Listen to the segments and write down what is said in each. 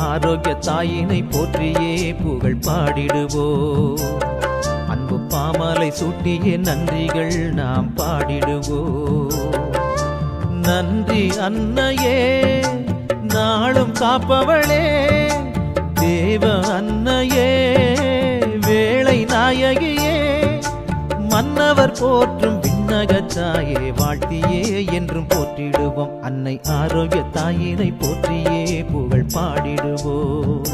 ஆரோக்கிய தாயினை போற்றியே புகழ் பாடிடுவோ. அன்பு பாமாலை சூட்டியே நன்றிகள் நாம் பாடிடுவோ. நன்றி அன்னையே நாளும் காப்பவளே, தேவ அன்னையே வேளை நாயகியே, மன்னவர் போற்றும் விண்ணகத்தாயே வாழ்த்தியே என்றும் போற்றிடுவோம். அன்னை ஆரோக்கிய தாயினை போற்றியே புகழ் பாடிடுவோம்.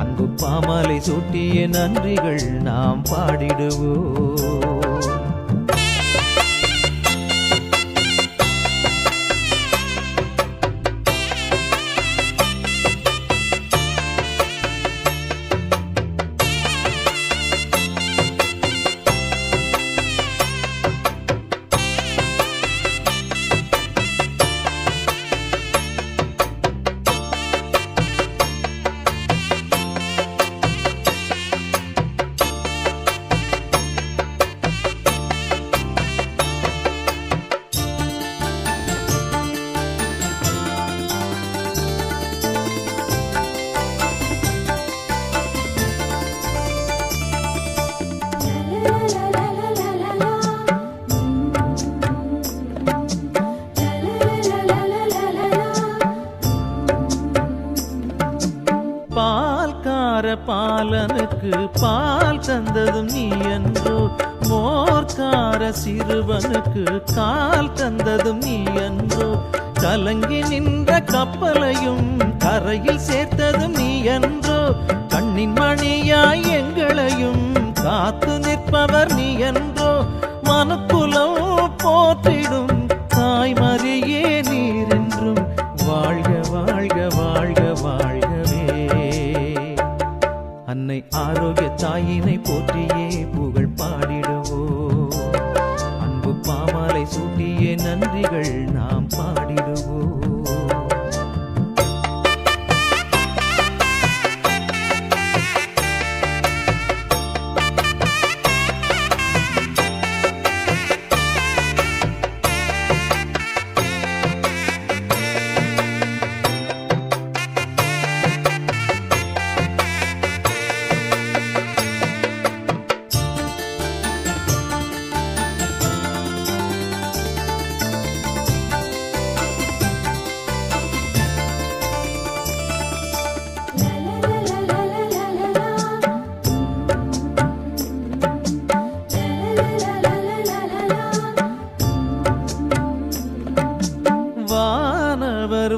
அன்பு பாமாலை சூட்டிய நன்றிகள் நாம் பாடிடுவோம். பாலனுக்கு பால் தந்ததும் நீ என்றோ, மோர்க்கார சிறுவனுக்கு கால் தந்ததும் நீ என்றோ, கலங்கி நின்ற கப்பலையும் கரையில் சேர்த்ததும் நீ என்றோ, கண்ணின் மணியாய் எங்களையும் காத்து நிற்பவர் நீ என்றோ, மனுக்குலம் போற்றிடும் தாய்மறியே நீர் என்றும் வாழ்க வாழ்க வாழ்க வாழ்கவே. அன்னை ஆரோக்கிய தாயினை போற்றியே புகழ் பாடிடுவோ. அன்பு பாமாலை சூட்டியே நன்றிகள் நாம் பாடிடுவோ.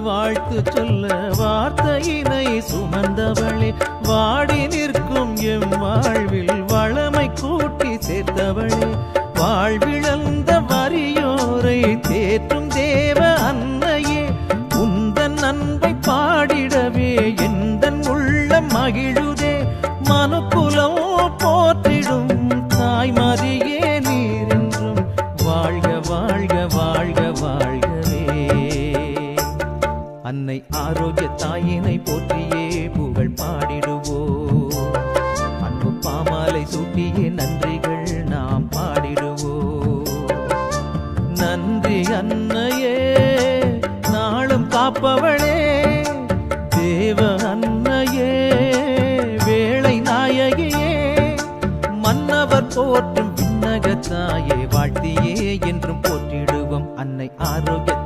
வாழ்த்து சொல்ல வார்த்தையினை சுமந்தவளே, வாடி நிற்கும் எம் வாழ்வில் வளமை கூட்டி சேர்த்தவளே, வாழ்விழந்த வறியோரை தேற்றும் தேவ அன்னையே, உந்தன் அன்பை பாடிடவே எந்தன் உள்ளம் மகிழுதே, மனுக்குலம் போற்றிடும் தாய்மறியே நீர் என்றும் வாழ்க வாழ்க வாழ்க வாழ்கவே. அன்னை ஆரோக்கிய தாயினை போற்றியே புகழ் பாடிடுவோ. அன்பு பாமாலை சூட்டியே நன்றிகள் நாம் பாடிடுவோ. நன்றி அன்னையே நாளும் காப்பவளே, தேவ அன்னையே வேளை நாயகியே, மன்னவர் போற்றும் விண்ணகத்தாயே வாழ்த்தியே என்றும் போற்றிடுவோம். அன்னை ஆரோக்கிய